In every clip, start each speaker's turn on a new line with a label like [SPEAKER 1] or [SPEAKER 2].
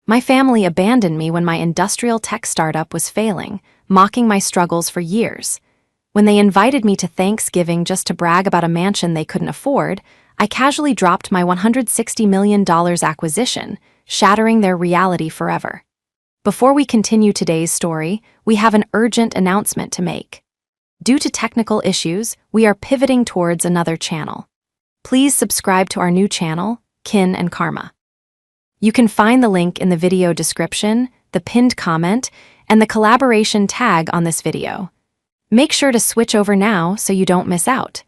[SPEAKER 1] My family abandoned me when my industrial tech startup was failing, mocking my struggles for years. When they invited me to Thanksgiving just to brag about a mansion they couldn't afford, I casually dropped my $160 million acquisition, shattering their reality forever. Before we continue today's story, we have an urgent announcement to make. Due to technical issues, we are pivoting towards another channel. Please subscribe to our new channel, Kin and Karma. You can find the link in the video description, the pinned comment, and the collaboration tag on this video. Make sure to switch over now so you don't miss out.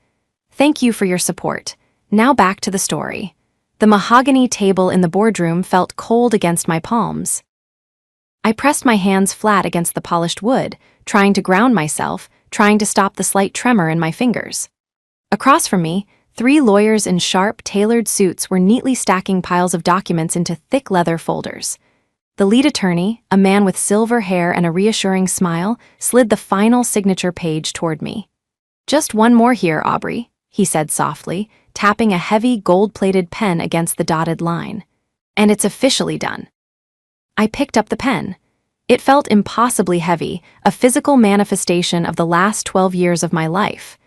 [SPEAKER 1] Thank you for your support. Now back to the story. The mahogany table in the boardroom felt cold against my palms. I pressed my hands flat against the polished wood, trying to ground myself, trying to stop the slight tremor in my fingers. Across from me, 3 lawyers in sharp, tailored suits were neatly stacking piles of documents into thick leather folders. The lead attorney, a man with silver hair and a reassuring smile, slid the final signature page toward me. "Just one more here, Aubrey," he said softly, tapping a heavy, gold-plated pen against the dotted line. "And it's officially done." I picked up the pen. It felt impossibly heavy, a physical manifestation of the last 12 years of my life.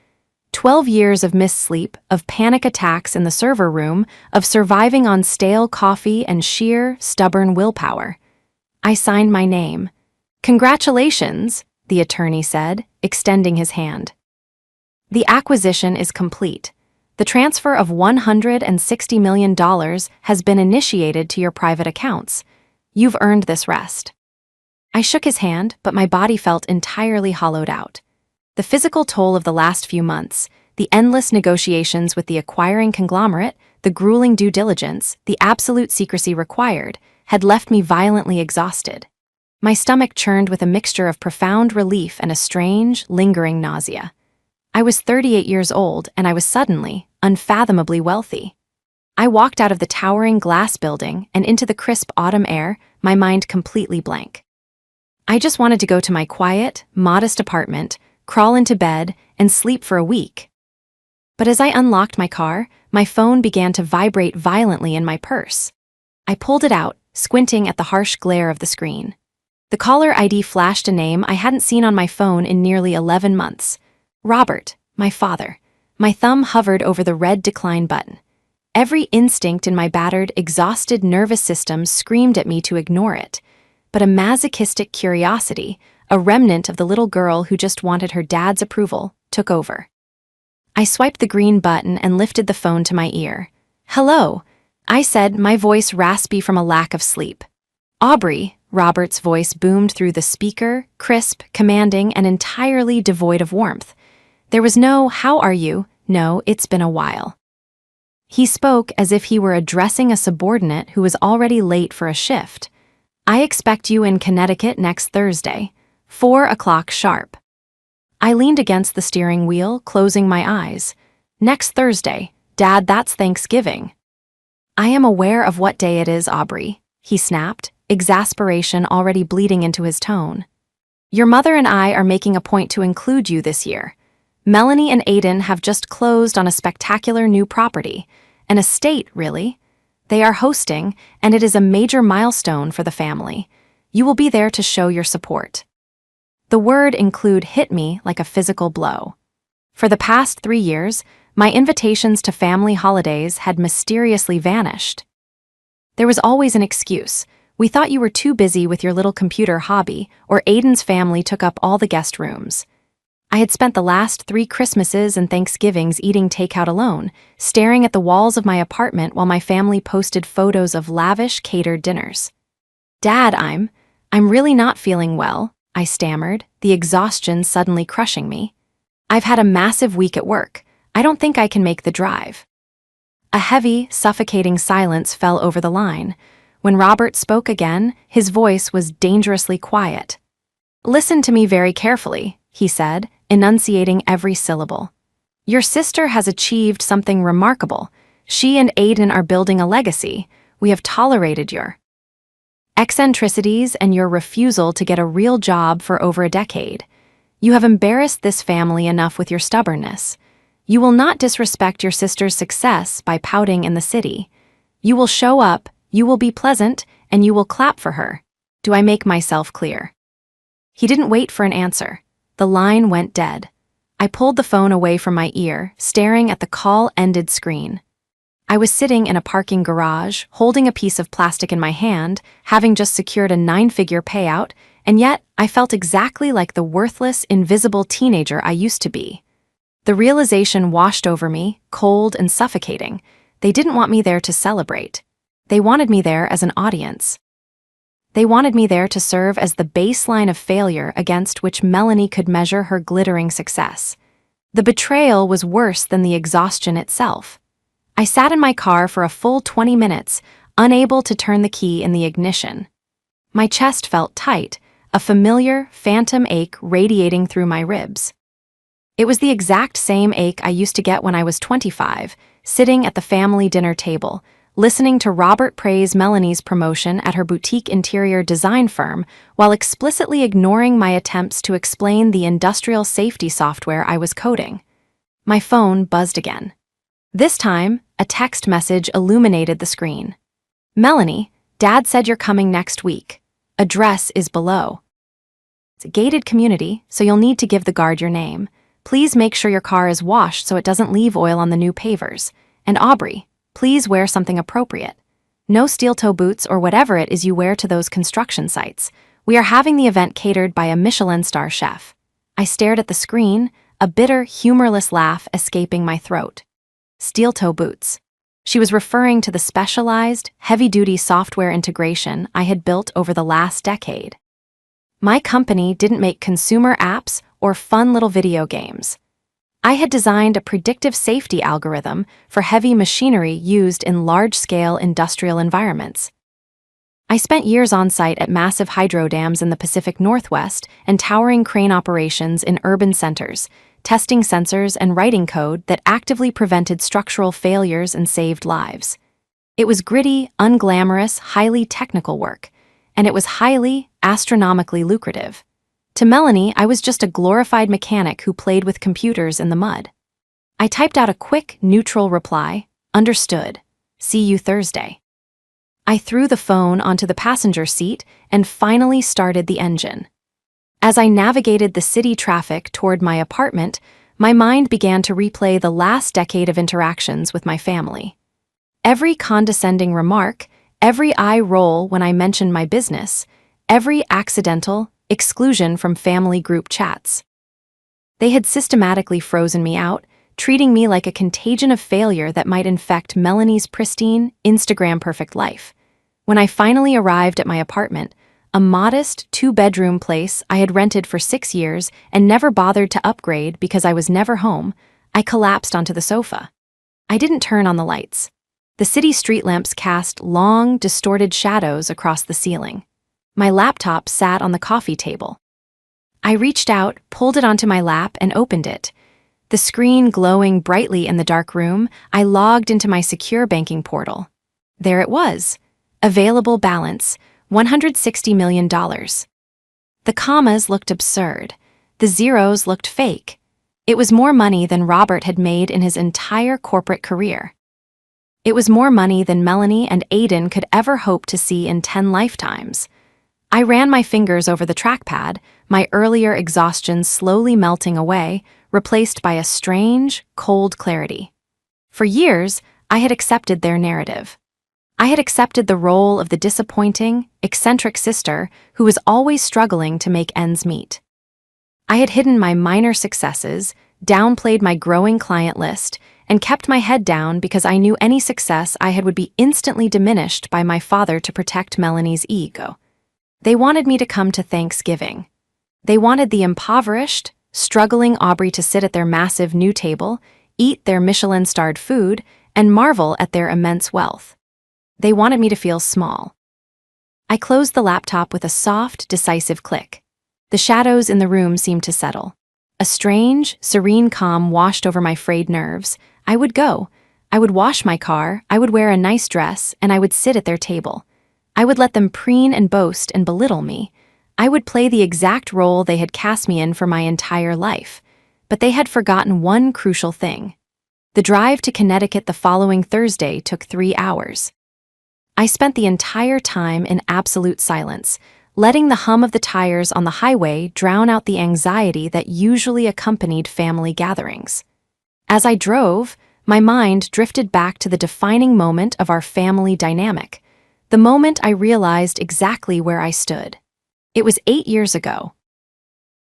[SPEAKER 1] 12 years of missed sleep, of panic attacks in the server room, of surviving on stale coffee and sheer, stubborn willpower. I signed my name. "Congratulations," the attorney said, extending his hand. "The acquisition is complete. The transfer of $160 million has been initiated to your private accounts. You've earned this rest." I shook his hand, but my body felt entirely hollowed out. The physical toll of the last few months, the endless negotiations with the acquiring conglomerate, the grueling due diligence, the absolute secrecy required, had left me violently exhausted. My stomach churned with a mixture of profound relief and a strange, lingering nausea. I was 38 years old, and I was suddenly, unfathomably wealthy. I walked out of the towering glass building and into the crisp autumn air, my mind completely blank. I just wanted to go to my quiet, modest apartment, crawl into bed, and sleep for a week. But as I unlocked my car, my phone began to vibrate violently in my purse. I pulled it out, squinting at the harsh glare of the screen. The caller ID flashed a name I hadn't seen on my phone in nearly 11 months. Robert, my father. My thumb hovered over the red decline button. Every instinct in my battered, exhausted nervous system screamed at me to ignore it. But a masochistic curiosity, a remnant of the little girl who just wanted her dad's approval, took over. I swiped the green button and lifted the phone to my ear. "Hello," I said, my voice raspy from a lack of sleep. "Aubrey," Robert's voice boomed through the speaker, crisp, commanding, and entirely devoid of warmth. There was no, "How are you?" no, "It's been a while." He spoke as if he were addressing a subordinate who was already late for a shift. "I expect you in Connecticut next Thursday. 4 o'clock sharp." I leaned against the steering wheel, closing my eyes. "Next Thursday, Dad, that's Thanksgiving." "I am aware of what day it is, Aubrey," he snapped, exasperation already bleeding into his tone. "Your mother and I are making a point to include you this year. Melanie and Aiden have just closed on a spectacular new property. An estate, really. They are hosting, and it is a major milestone for the family. You will be there to show your support." The word "include" hit me like a physical blow. For the past 3 years, my invitations to family holidays had mysteriously vanished. There was always an excuse. "We thought you were too busy with your little computer hobby," or "Aiden's family took up all the guest rooms." I had spent the last 3 Christmases and Thanksgivings eating takeout alone, staring at the walls of my apartment while my family posted photos of lavish, catered dinners. "Dad, I'm really not feeling well," I stammered, the exhaustion suddenly crushing me. "I've had a massive week at work. I don't think I can make the drive." A heavy, suffocating silence fell over the line. When Robert spoke again, his voice was dangerously quiet. "Listen to me very carefully," he said, enunciating every syllable. "Your sister has achieved something remarkable. She and Aiden are building a legacy. We have tolerated your eccentricities and your refusal to get a real job for over a decade. You have embarrassed this family enough with your stubbornness. You will not disrespect your sister's success by pouting in the city. You will show up, you will be pleasant, and you will clap for her. Do I make myself clear?" He didn't wait for an answer. The line went dead. I pulled the phone away from my ear, staring at the call-ended screen. I was sitting in a parking garage, holding a piece of plastic in my hand, having just secured a 9-figure payout, and yet I felt exactly like the worthless, invisible teenager I used to be. The realization washed over me, cold and suffocating. They didn't want me there to celebrate. They wanted me there as an audience. They wanted me there to serve as the baseline of failure against which Melanie could measure her glittering success. The betrayal was worse than the exhaustion itself. I sat in my car for a full 20 minutes, unable to turn the key in the ignition. My chest felt tight, a familiar, phantom ache radiating through my ribs. It was the exact same ache I used to get when I was 25, sitting at the family dinner table, listening to Robert praise Melanie's promotion at her boutique interior design firm while explicitly ignoring my attempts to explain the industrial safety software I was coding. My phone buzzed again. This time, a text message illuminated the screen. "Melanie, Dad said you're coming next week. Address is below. It's a gated community, so you'll need to give the guard your name. Please make sure your car is washed so it doesn't leave oil on the new pavers. And Aubrey, please wear something appropriate. No steel-toe boots or whatever it is you wear to those construction sites. We are having the event catered by a Michelin star chef." I stared at the screen, a bitter, humorless laugh escaping my throat. Steel-toe boots. She was referring to the specialized, heavy-duty software integration I had built over the last decade. My company didn't make consumer apps or fun little video games. I had designed a predictive safety algorithm for heavy machinery used in large-scale industrial environments. I spent years on site at massive hydro dams in the Pacific Northwest and towering crane operations in urban centers, testing sensors and writing code that actively prevented structural failures and saved lives. It was gritty, unglamorous, highly technical work, and it was highly, astronomically lucrative. To Melanie, I was just a glorified mechanic who played with computers in the mud. I typed out a quick, neutral reply, "Understood. See you Thursday." I threw the phone onto the passenger seat and finally started the engine. As I navigated the city traffic toward my apartment, my mind began to replay the last decade of interactions with my family. Every condescending remark, every eye roll when I mentioned my business, every accidental exclusion from family group chats. They had systematically frozen me out, treating me like a contagion of failure that might infect Melanie's pristine, Instagram-perfect life. When I finally arrived at my apartment, a modest 2-bedroom place I had rented for 6 years and never bothered to upgrade because I was never home, I collapsed onto the sofa. I didn't turn on the lights. The city street lamps cast long, distorted shadows across the ceiling. My laptop sat on the coffee table. I reached out, pulled it onto my lap, and opened it. The screen glowing brightly in the dark room, I logged into my secure banking portal. There it was. Available balance, $160 million. The commas looked absurd. The zeros looked fake. It was more money than Robert had made in his entire corporate career. It was more money than Melanie and Aiden could ever hope to see in 10 lifetimes. I ran my fingers over the trackpad, my earlier exhaustion slowly melting away, replaced by a strange, cold clarity. For years, I had accepted their narrative. I had accepted the role of the disappointing, eccentric sister who was always struggling to make ends meet. I had hidden my minor successes, downplayed my growing client list, and kept my head down because I knew any success I had would be instantly diminished by my father to protect Melanie's ego. They wanted me to come to Thanksgiving. They wanted the impoverished, struggling Aubrey to sit at their massive new table, eat their Michelin-starred food, and marvel at their immense wealth. They wanted me to feel small. I closed the laptop with a soft, decisive click. The shadows in the room seemed to settle. A strange, serene calm washed over my frayed nerves. I would go. I would wash my car, I would wear a nice dress, and I would sit at their table. I would let them preen and boast and belittle me. I would play the exact role they had cast me in for my entire life. But they had forgotten one crucial thing. The drive to Connecticut the following Thursday took 3 hours. I spent the entire time in absolute silence, letting the hum of the tires on the highway drown out the anxiety that usually accompanied family gatherings. As I drove, my mind drifted back to the defining moment of our family dynamic, the moment I realized exactly where I stood. It was 8 years ago.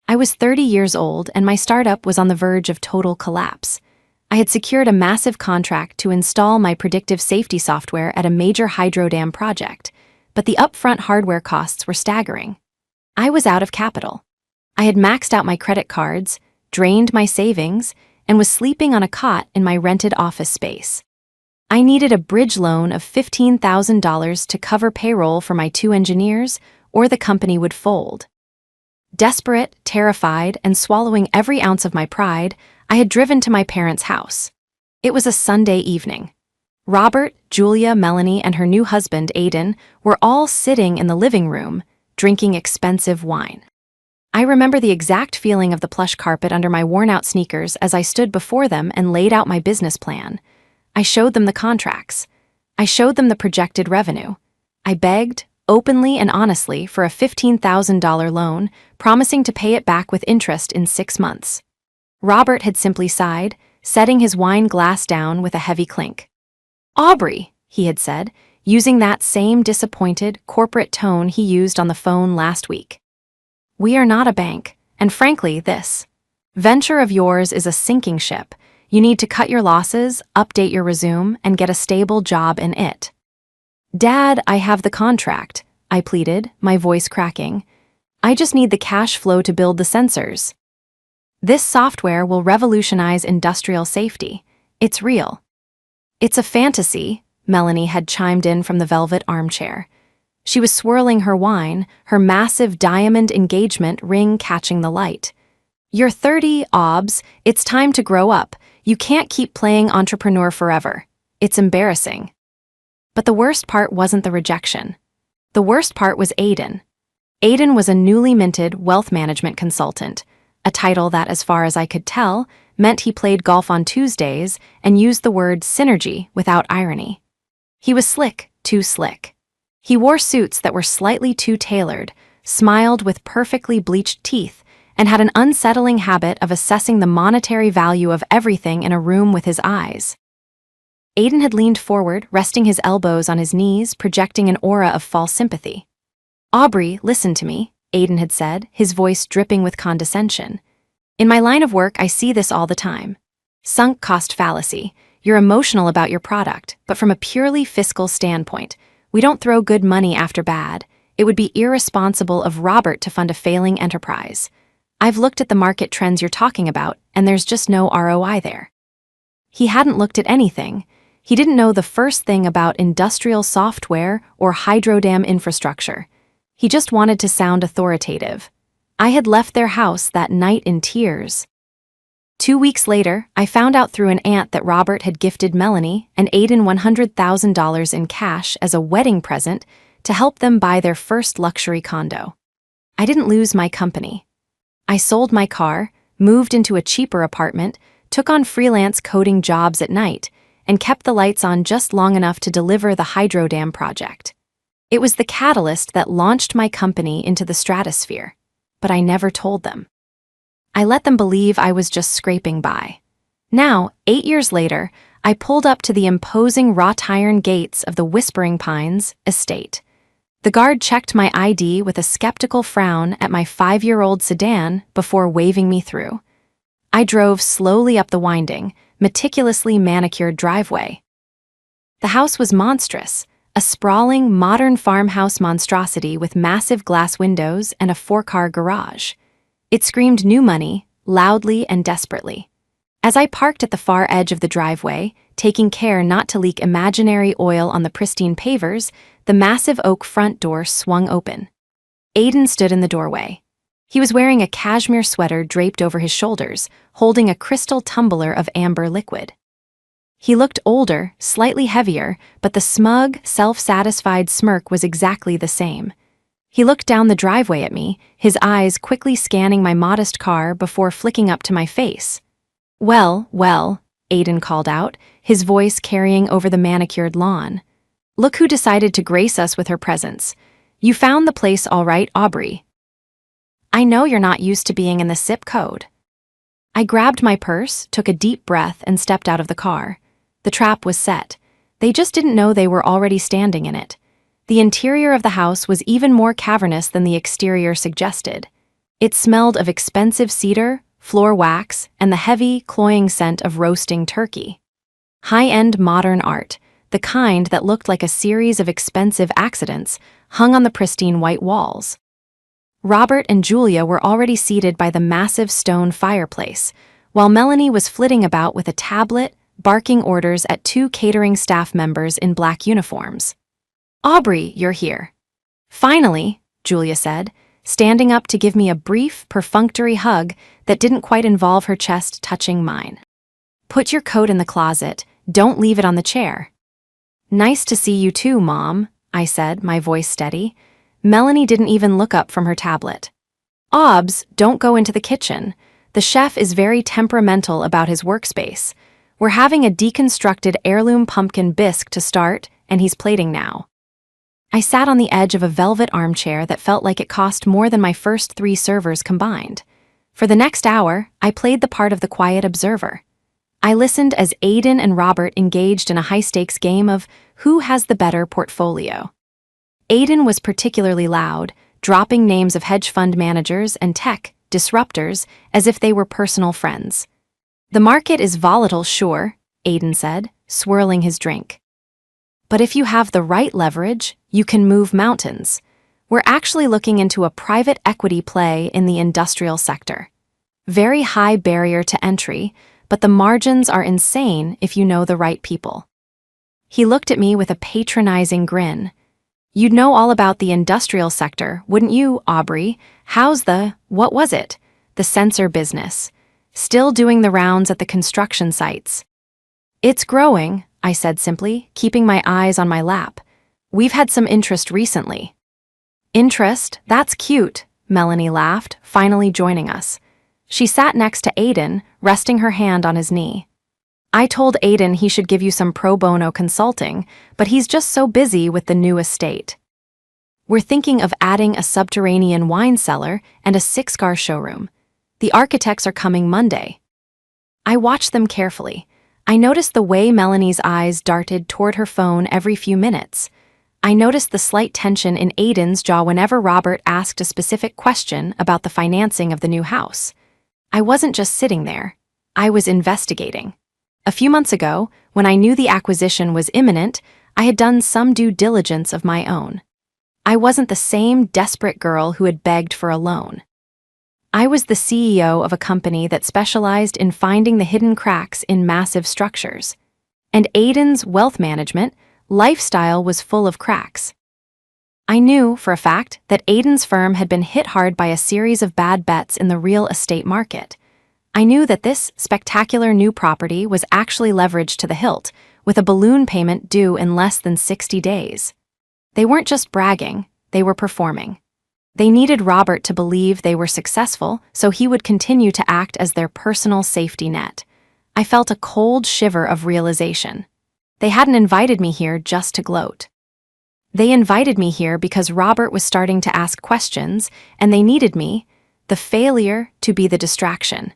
[SPEAKER 1] I was 30 years old and my startup was on the verge of total collapse. I had secured a massive contract to install my predictive safety software at a major hydro dam project, but the upfront hardware costs were staggering. I was out of capital. I had maxed out my credit cards, drained my savings, and was sleeping on a cot in my rented office space. I needed a bridge loan of $15,000 to cover payroll for my 2 engineers, or the company would fold. Desperate, terrified, and swallowing every ounce of my pride, I had driven to my parents' house. It was a Sunday evening. Robert, Julia, Melanie, and her new husband, Aiden, were all sitting in the living room, drinking expensive wine. I remember the exact feeling of the plush carpet under my worn-out sneakers as I stood before them and laid out my business plan. I showed them the contracts. I showed them the projected revenue. I begged, openly and honestly, for a $15,000 loan, promising to pay it back with interest in 6 months. Robert had simply sighed, setting his wine glass down with a heavy clink. "Aubrey," he had said, using that same disappointed, corporate tone he used on the phone last week. "We are not a bank, and frankly, this venture of yours is a sinking ship. You need to cut your losses, update your resume, and get a stable job in it." "Dad, I have the contract," I pleaded, my voice cracking. "I just need the cash flow to build the sensors. This software will revolutionize industrial safety. It's real." "It's a fantasy," Melanie had chimed in from the velvet armchair. She was swirling her wine, her massive diamond engagement ring catching the light. "You're 30, Obs. It's time to grow up. You can't keep playing entrepreneur forever. It's embarrassing." But the worst part wasn't the rejection. The worst part was Aiden. Aiden was a newly minted wealth management consultant, a title that, as far as I could tell, meant he played golf on Tuesdays and used the word synergy without irony. He was slick, too slick. He wore suits that were slightly too tailored, smiled with perfectly bleached teeth, and had an unsettling habit of assessing the monetary value of everything in a room with his eyes. Aiden had leaned forward, resting his elbows on his knees, projecting an aura of false sympathy. "Aubrey, listen to me," Aiden had said, his voice dripping with condescension. "In my line of work, I see this all the time. Sunk cost fallacy. You're emotional about your product, but from a purely fiscal standpoint, we don't throw good money after bad. It would be irresponsible of Robert to fund a failing enterprise. I've looked at the market trends you're talking about, and there's just no ROI there." He hadn't looked at anything. He didn't know the first thing about industrial software or hydro dam infrastructure. He just wanted to sound authoritative. I had left their house that night in tears. 2 weeks later, I found out through an aunt that Robert had gifted Melanie and Aiden $100,000 in cash as a wedding present to help them buy their first luxury condo. I didn't lose my company. I sold my car, moved into a cheaper apartment, took on freelance coding jobs at night, and kept the lights on just long enough to deliver the hydro dam project. It was the catalyst that launched my company into the stratosphere, but I never told them. I let them believe I was just scraping by. Now, 8 years later, I pulled up to the imposing wrought iron gates of the Whispering Pines estate. The guard checked my ID with a skeptical frown at my 5-year-old sedan before waving me through. I drove slowly up the winding, meticulously manicured driveway. The house was monstrous, a sprawling, modern farmhouse monstrosity with massive glass windows and a 4-car garage. It screamed new money, loudly and desperately. As I parked at the far edge of the driveway, taking care not to leak imaginary oil on the pristine pavers, the massive oak front door swung open. Aiden stood in the doorway. He was wearing a cashmere sweater draped over his shoulders, holding a crystal tumbler of amber liquid. He looked older, slightly heavier, but the smug, self-satisfied smirk was exactly the same. He looked down the driveway at me, his eyes quickly scanning my modest car before flicking up to my face. Well, Aiden called out, his voice carrying over the manicured lawn. Look who decided to grace us with her presence. You found the place all right, Aubrey. I know you're not used to being in the zip code. I grabbed my purse, took a deep breath, and stepped out of the car. The trap was set. They just didn't know they were already standing in it. The interior of the house was even more cavernous than the exterior suggested. It smelled of expensive cedar, floor wax, and the heavy, cloying scent of roasting turkey. High-end modern art, the kind that looked like a series of expensive accidents, hung on the pristine white walls. Robert and Julia were already seated by the massive stone fireplace, while Melanie was flitting about with a tablet, barking orders at two catering staff members in black uniforms. Aubrey, you're here. Finally, Julia said, standing up to give me a brief, perfunctory hug that didn't quite involve her chest touching mine. Put your coat in the closet, don't leave it on the chair. Nice to see you too, Mom, I said, my voice steady. Melanie didn't even look up from her tablet. Obs, don't go into the kitchen. The chef is very temperamental about his workspace. We're having a deconstructed heirloom pumpkin bisque to start, and he's plating now. I sat on the edge of a velvet armchair that felt like it cost more than my first 3 servers combined. For the next hour, I played the part of the quiet observer. I listened as Aiden and Robert engaged in a high-stakes game of who has the better portfolio. Aiden was particularly loud, dropping names of hedge fund managers and tech disruptors as if they were personal friends. The market is volatile, sure, Aiden said, swirling his drink. But if you have the right leverage, you can move mountains. We're actually looking into a private equity play in the industrial sector. Very high barrier to entry, but the margins are insane if you know the right people. He looked at me with a patronizing grin. You'd know all about the industrial sector, wouldn't you, Aubrey? How's what was it? The sensor business. Still doing the rounds at the construction sites. It's growing, I said simply, keeping my eyes on my lap. We've had some interest recently. Interest? That's cute, Melanie laughed, finally joining us. She sat next to Aiden, resting her hand on his knee. I told Aiden he should give you some pro bono consulting, but he's just so busy with the new estate. We're thinking of adding a subterranean wine cellar and a 6-car showroom. The architects are coming Monday. I watched them carefully. I noticed the way Melanie's eyes darted toward her phone every few minutes. I noticed the slight tension in Aiden's jaw whenever Robert asked a specific question about the financing of the new house. I wasn't just sitting there. I was investigating. A few months ago, when I knew the acquisition was imminent, I had done some due diligence of my own. I wasn't the same desperate girl who had begged for a loan. I was the CEO of a company that specialized in finding the hidden cracks in massive structures. And Aiden's wealth management lifestyle was full of cracks. I knew, for a fact, that Aiden's firm had been hit hard by a series of bad bets in the real estate market. I knew that this spectacular new property was actually leveraged to the hilt, with a balloon payment due in less than 60 days. They weren't just bragging, they were performing. They needed Robert to believe they were successful, so he would continue to act as their personal safety net. I felt a cold shiver of realization. They hadn't invited me here just to gloat. They invited me here because Robert was starting to ask questions, and they needed me, the failure, to be the distraction.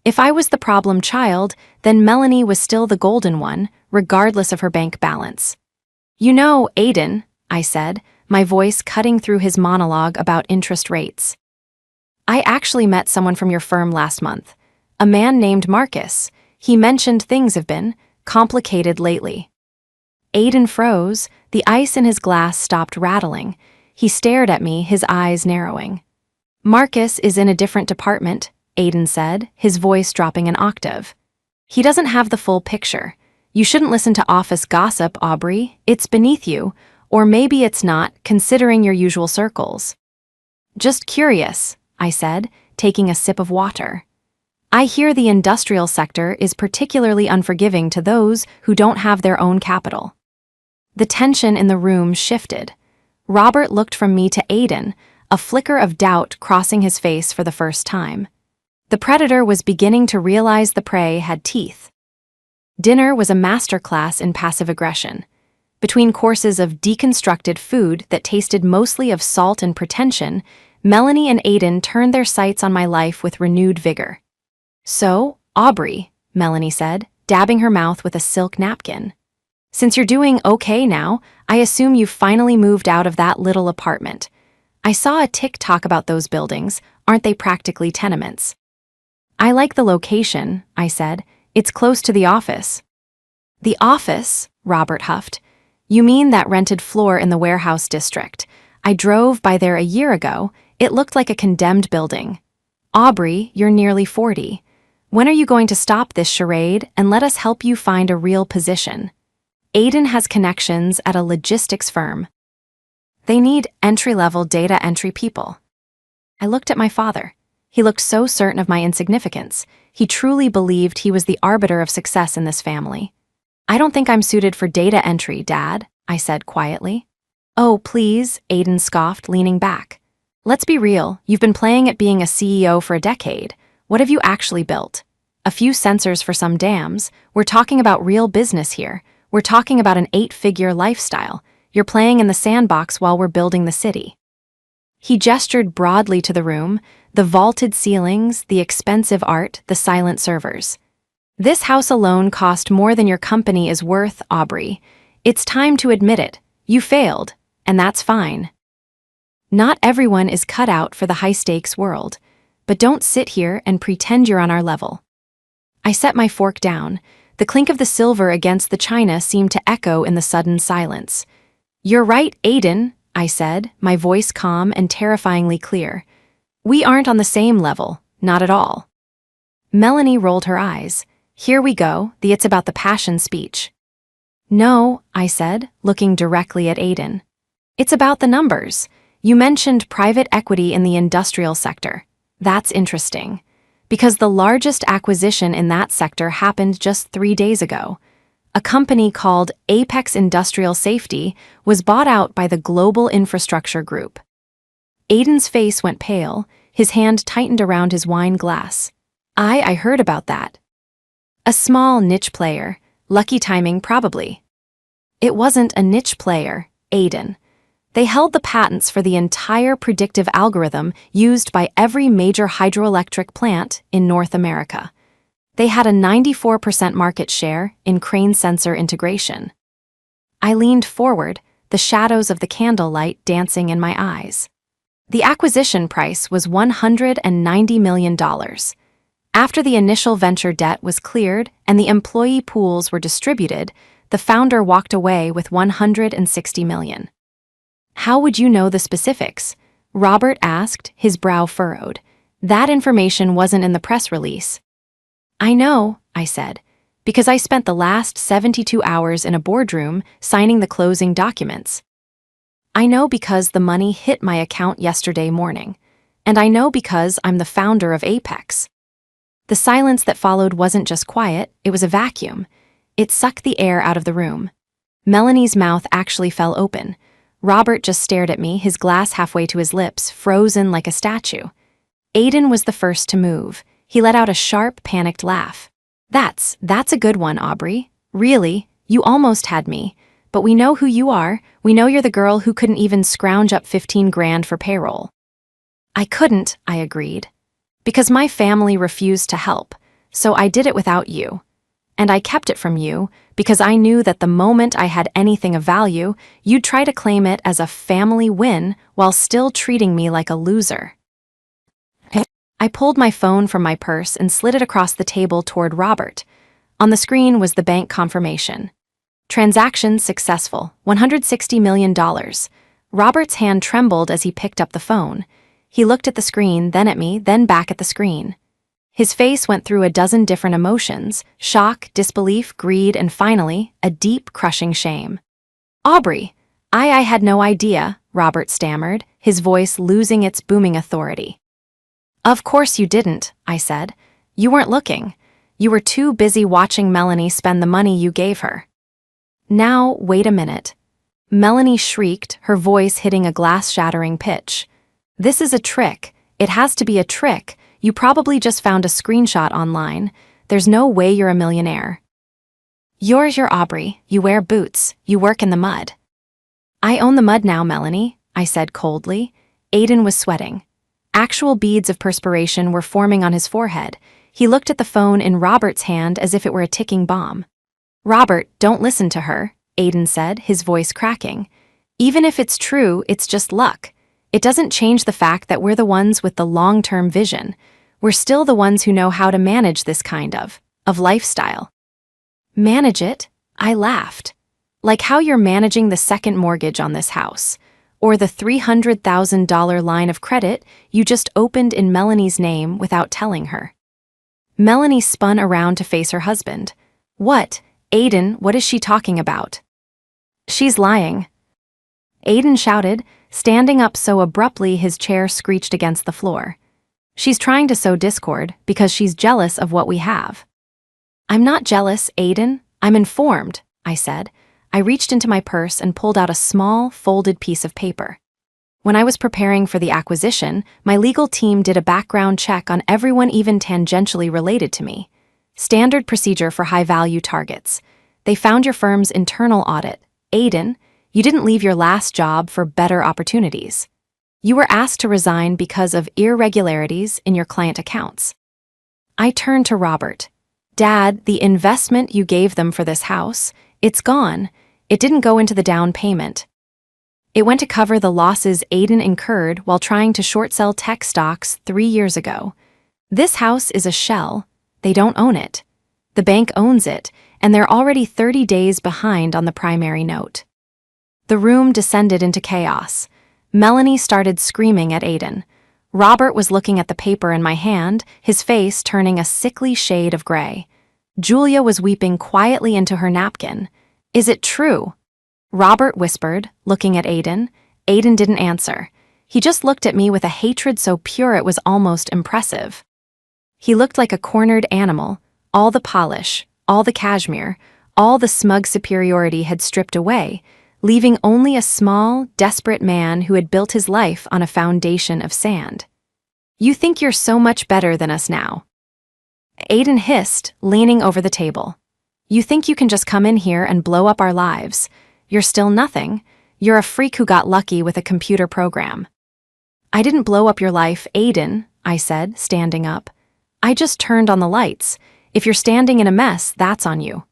[SPEAKER 1] If I was the problem child, then Melanie was still the golden one, regardless of her bank balance. You know, Aiden, I said, my voice cutting through his monologue about interest rates. I actually met someone from your firm last month. A man named Marcus. He mentioned things have been complicated lately. Aiden froze, the ice in his glass stopped rattling. He stared at me, his eyes narrowing. Marcus is in a different department, Aiden said, his voice dropping an octave. He doesn't have the full picture. You shouldn't listen to office gossip, Aubrey. It's beneath you. Or maybe it's not, considering your usual circles. Just curious, I said, taking a sip of water. I hear the industrial sector is particularly unforgiving to those who don't have their own capital. The tension in the room shifted. Robert looked from me to Aiden, a flicker of doubt crossing his face for the first time. The predator was beginning to realize the prey had teeth. Dinner was a masterclass in passive aggression. Between courses of deconstructed food that tasted mostly of salt and pretension, Melanie and Aiden turned their sights on my life with renewed vigor. "So, Aubrey," Melanie said, dabbing her mouth with a silk napkin. "Since you're doing okay now, I assume you've finally moved out of that little apartment. I saw a TikTok about those buildings. Aren't they practically tenements?" "I like the location," I said. "It's close to the office." "The office?" Robert huffed. "You mean that rented floor in the warehouse district? I drove by there a year ago. It looked like a condemned building. Aubrey, you're nearly 40. When are you going to stop this charade and let us help you find a real position? Aiden has connections at a logistics firm. They need entry-level data entry people." I looked at my father. He looked so certain of my insignificance. He truly believed he was the arbiter of success in this family. "I don't think I'm suited for data entry, Dad," I said quietly. "Oh, please," Aiden scoffed, leaning back. "Let's be real, you've been playing at being a CEO for a decade. What have you actually built? A few sensors for some dams. We're talking about real business here. We're talking about an 8-figure lifestyle. You're playing in the sandbox while we're building the city." He gestured broadly to the room, the vaulted ceilings, the expensive art, the silent servers. "This house alone cost more than your company is worth, Aubrey. It's time to admit it. You failed, and that's fine. Not everyone is cut out for the high-stakes world, but don't sit here and pretend you're on our level." I set my fork down. The clink of the silver against the china seemed to echo in the sudden silence. "You're right, Aiden," I said, my voice calm and terrifyingly clear. "We aren't on the same level, not at all." Melanie rolled her eyes. Here we go, the "it's about the passion" speech. "No," I said, looking directly at Aiden. "It's about the numbers. You mentioned private equity in the industrial sector. That's interesting, because the largest acquisition in that sector happened just 3 days ago. A company called Apex Industrial Safety was bought out by the Global Infrastructure Group." Aiden's face went pale, his hand tightened around his wine glass. I heard about that. "A small niche player. Lucky timing, probably." "It wasn't a niche player, Aiden. They held the patents for the entire predictive algorithm used by every major hydroelectric plant in North America. They had a 94% market share in crane sensor integration." I leaned forward, the shadows of the candlelight dancing in my eyes. "The acquisition price was $190 million. After the initial venture debt was cleared and the employee pools were distributed, the founder walked away with $160 million. "How would you know the specifics?" Robert asked, his brow furrowed. "That information wasn't in the press release." "I know," I said, "because I spent the last 72 hours in a boardroom signing the closing documents. I know because the money hit my account yesterday morning. And I know because I'm the founder of Apex." The silence that followed wasn't just quiet, it was a vacuum. It sucked the air out of the room. Melanie's mouth actually fell open. Robert just stared at me, his glass halfway to his lips, frozen like a statue. Aiden was the first to move. He let out a sharp, panicked laugh. That's a good one, Aubrey. Really, you almost had me. But we know who you are. We know you're the girl who couldn't even scrounge up 15 grand for payroll." "I couldn't," I agreed. "Because my family refused to help, so I did it without you. And I kept it from you because I knew that the moment I had anything of value, you'd try to claim it as a family win while still treating me like a loser." I pulled my phone from my purse and slid it across the table toward Robert. On the screen was the bank confirmation. "Transaction successful, $160 million. Robert's hand trembled as he picked up the phone. He looked at the screen, then at me, then back at the screen. His face went through a dozen different emotions: shock, disbelief, greed, and finally, a deep, crushing shame. "Aubrey, I had no idea," Robert stammered, his voice losing its booming authority. "Of course you didn't," I said. "You weren't looking. You were too busy watching Melanie spend the money you gave her." "Now, wait a minute." Melanie shrieked, her voice hitting a glass-shattering pitch. "This is a trick. It has to be a trick. You probably just found a screenshot online. There's no way you're a millionaire." You're Aubrey, you wear boots, you work in the mud. I own the mud now, Melanie, I said coldly. Aiden was sweating. Actual beads of perspiration were forming on his forehead. He looked at the phone in Robert's hand as if it were a ticking bomb. Robert, don't listen to her, Aiden said, his voice cracking. Even if it's true, it's just luck. It doesn't change the fact that we're the ones with the long-term vision. We're still the ones who know how to manage this kind of lifestyle. Manage it? I laughed. Like how you're managing the second mortgage on this house, or the $300,000 line of credit you just opened in Melanie's name without telling her. Melanie spun around to face her husband. What? Aiden, what is she talking about? She's lying. Aiden shouted, standing up so abruptly his chair screeched against the floor. She's trying to sow discord because she's jealous of what we have. I'm not jealous, Aiden. I'm informed, I said. I reached into my purse and pulled out a small, folded piece of paper. When I was preparing for the acquisition, my legal team did a background check on everyone even tangentially related to me. Standard procedure for high-value targets. They found your firm's internal audit. Aiden, you didn't leave your last job for better opportunities. You were asked to resign because of irregularities in your client accounts. I turned to Robert. Dad, the investment you gave them for this house, it's gone. It didn't go into the down payment. It went to cover the losses Aiden incurred while trying to short-sell tech stocks 3 years ago. This house is a shell. They don't own it. The bank owns it, and they're already 30 days behind on the primary note. The room descended into chaos. Melanie started screaming at Aiden. Robert was looking at the paper in my hand, his face turning a sickly shade of gray. Julia was weeping quietly into her napkin. Is it true? Robert whispered, looking at Aiden. Aiden didn't answer. He just looked at me with a hatred so pure it was almost impressive. He looked like a cornered animal. All the polish, all the cashmere, all the smug superiority had stripped away, leaving only a small, desperate man who had built his life on a foundation of sand. You think you're so much better than us now. Aiden hissed, leaning over the table. You think you can just come in here and blow up our lives. You're still nothing. You're a freak who got lucky with a computer program. I didn't blow up your life, Aiden, I said, standing up. I just turned on the lights. If you're standing in a mess, that's on you.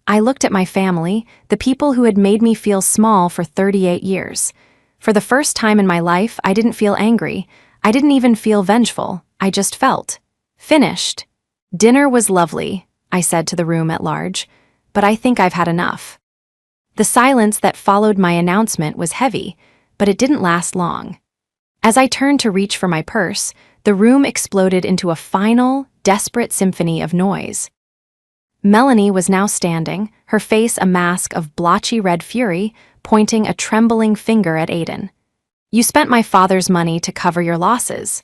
[SPEAKER 1] I looked at my family, the people who had made me feel small for 38 years. For the first time in my life, I didn't feel angry. I didn't even feel vengeful. I just felt finished. Dinner was lovely, I said to the room at large, but I think I've had enough. The silence that followed my announcement was heavy, but it didn't last long. As I turned to reach for my purse, the room exploded into a final, desperate symphony of noise. Melanie was now standing, her face a mask of blotchy red fury, pointing a trembling finger at Aiden. You spent my father's money to cover your losses.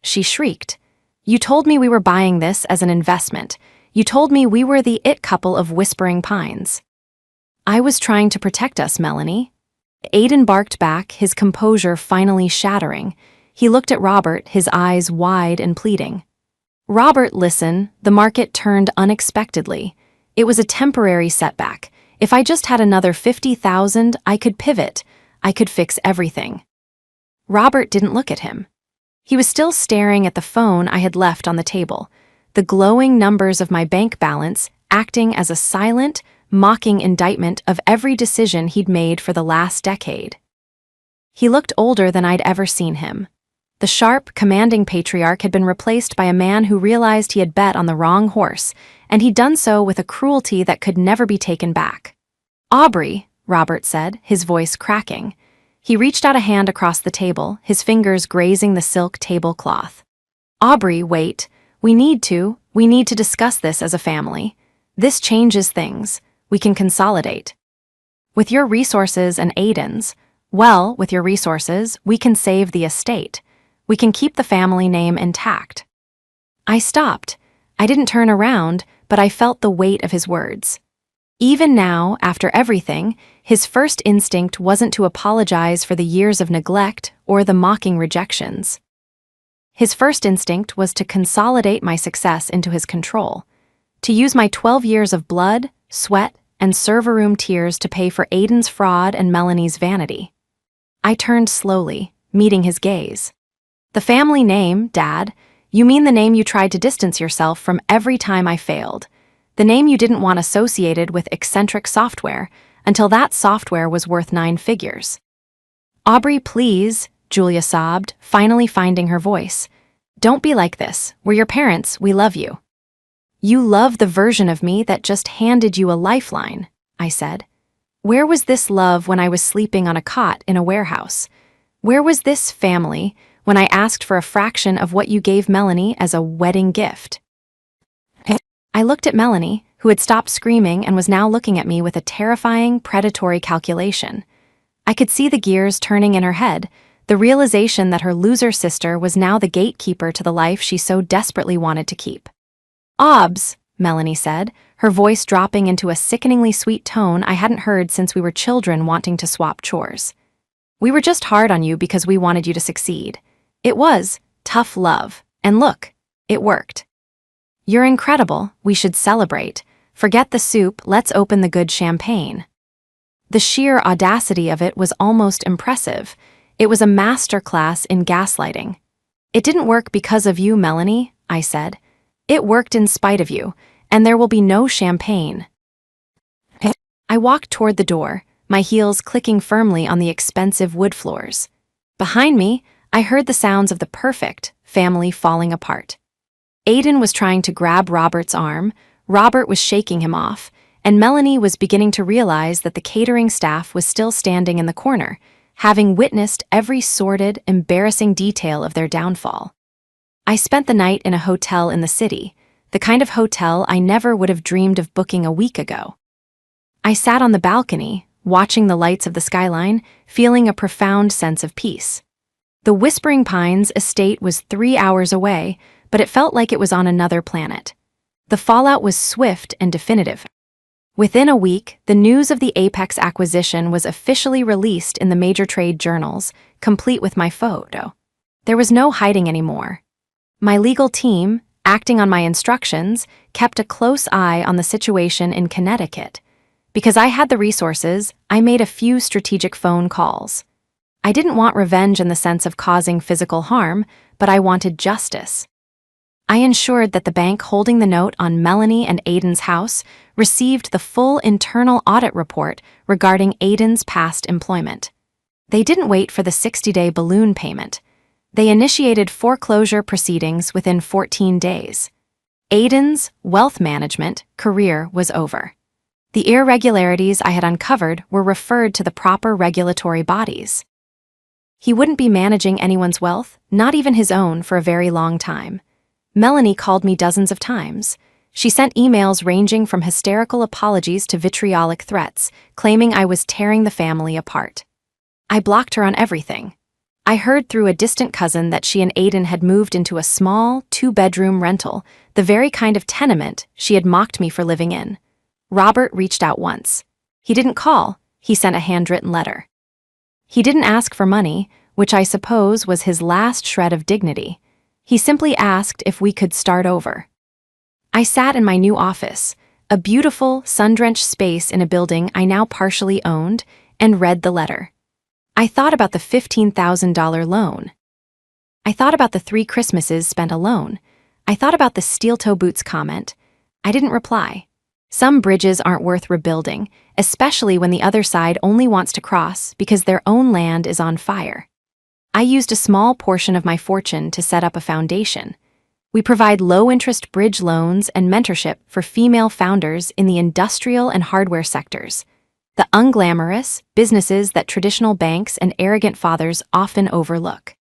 [SPEAKER 1] She shrieked. You told me we were buying this as an investment. You told me we were the it couple of Whispering Pines. I was trying to protect us, Melanie. Aiden barked back, his composure finally shattering. He looked at Robert, his eyes wide and pleading. Robert, listen, the market turned unexpectedly. It was a temporary setback. If I just had another 50,000, I could pivot. I could fix everything. Robert didn't look at him. He was still staring at the phone I had left on the table, the glowing numbers of my bank balance acting as a silent, mocking indictment of every decision he'd made for the last decade. He looked older than I'd ever seen him. The sharp, commanding patriarch had been replaced by a man who realized he had bet on the wrong horse, and he'd done so with a cruelty that could never be taken back. Aubrey, Robert said, his voice cracking. He reached out a hand across the table, his fingers grazing the silk tablecloth. Aubrey, wait. We need to discuss this as a family. This changes things. We can consolidate. With your resources and Aiden's, with your resources, we can save the estate. We can keep the family name intact. I stopped. I didn't turn around, but I felt the weight of his words. Even now, after everything, his first instinct wasn't to apologize for the years of neglect or the mocking rejections. His first instinct was to consolidate my success into his control, to use my 12 years of blood, sweat, and server room tears to pay for Aiden's fraud and Melanie's vanity. I turned slowly, meeting his gaze. "The family name, Dad. You mean the name you tried to distance yourself from every time I failed. The name you didn't want associated with eccentric software, until that software was worth 9 figures. "Aubrey, please," Julia sobbed, finally finding her voice. "Don't be like this. We're your parents. We love you." "You love the version of me that just handed you a lifeline," I said. "Where was this love when I was sleeping on a cot in a warehouse? Where was this family when I asked for a fraction of what you gave Melanie as a wedding gift?" I looked at Melanie, who had stopped screaming and was now looking at me with a terrifying, predatory calculation. I could see the gears turning in her head, the realization that her loser sister was now the gatekeeper to the life she so desperately wanted to keep. "Obs," Melanie said, her voice dropping into a sickeningly sweet tone I hadn't heard since we were children wanting to swap chores. "We were just hard on you because we wanted you to succeed. It was tough love, and look, it worked. You're incredible, we should celebrate. Forget the soup, let's open the good champagne." The sheer audacity of it was almost impressive. It was a masterclass in gaslighting. "It didn't work because of you, Melanie," I said. "It worked in spite of you, and there will be no champagne." I walked toward the door, my heels clicking firmly on the expensive wood floors. Behind me, I heard the sounds of the perfect family falling apart. Aiden was trying to grab Robert's arm, Robert was shaking him off, and Melanie was beginning to realize that the catering staff was still standing in the corner, having witnessed every sordid, embarrassing detail of their downfall. I spent the night in a hotel in the city, the kind of hotel I never would have dreamed of booking a week ago. I sat on the balcony, watching the lights of the skyline, feeling a profound sense of peace. The Whispering Pines estate was 3 hours away, but it felt like it was on another planet. The fallout was swift and definitive. Within a week, the news of the Apex acquisition was officially released in the major trade journals, complete with my photo. There was no hiding anymore. My legal team, acting on my instructions, kept a close eye on the situation in Connecticut. Because I had the resources, I made a few strategic phone calls. I didn't want revenge in the sense of causing physical harm, but I wanted justice. I ensured that the bank holding the note on Melanie and Aiden's house received the full internal audit report regarding Aiden's past employment. They didn't wait for the 60-day balloon payment. They initiated foreclosure proceedings within 14 days. Aiden's wealth management career was over. The irregularities I had uncovered were referred to the proper regulatory bodies. He wouldn't be managing anyone's wealth, not even his own, for a very long time. Melanie called me dozens of times. She sent emails ranging from hysterical apologies to vitriolic threats, claiming I was tearing the family apart. I blocked her on everything. I heard through a distant cousin that she and Aiden had moved into a small, 2-bedroom rental, the very kind of tenement she had mocked me for living in. Robert reached out once. He didn't call, he sent a handwritten letter. He didn't ask for money, which I suppose was his last shred of dignity. He simply asked if we could start over. I sat in my new office, a beautiful, sun-drenched space in a building I now partially owned, and read the letter. I thought about the $15,000 loan. I thought about the 3 Christmases spent alone. I thought about the steel-toe boots comment. I didn't reply. Some bridges aren't worth rebuilding, especially when the other side only wants to cross because their own land is on fire. I used a small portion of my fortune to set up a foundation. We provide low-interest bridge loans and mentorship for female founders in the industrial and hardware sectors, the unglamorous businesses that traditional banks and arrogant fathers often overlook.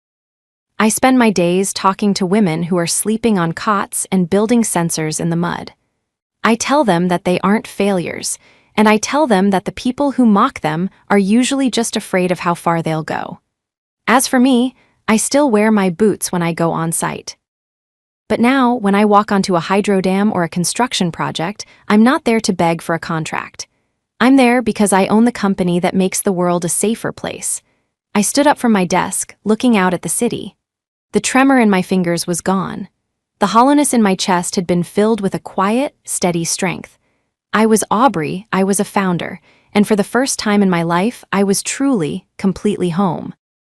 [SPEAKER 1] I spend my days talking to women who are sleeping on cots and building sensors in the mud. I tell them that they aren't failures, and I tell them that the people who mock them are usually just afraid of how far they'll go. As for me, I still wear my boots when I go on site. But now, when I walk onto a hydro dam or a construction project, I'm not there to beg for a contract. I'm there because I own the company that makes the world a safer place. I stood up from my desk, looking out at the city. The tremor in my fingers was gone. The hollowness in my chest had been filled with a quiet, steady strength. I was Aubrey, I was a founder, and for the first time in my life, I was truly, completely home.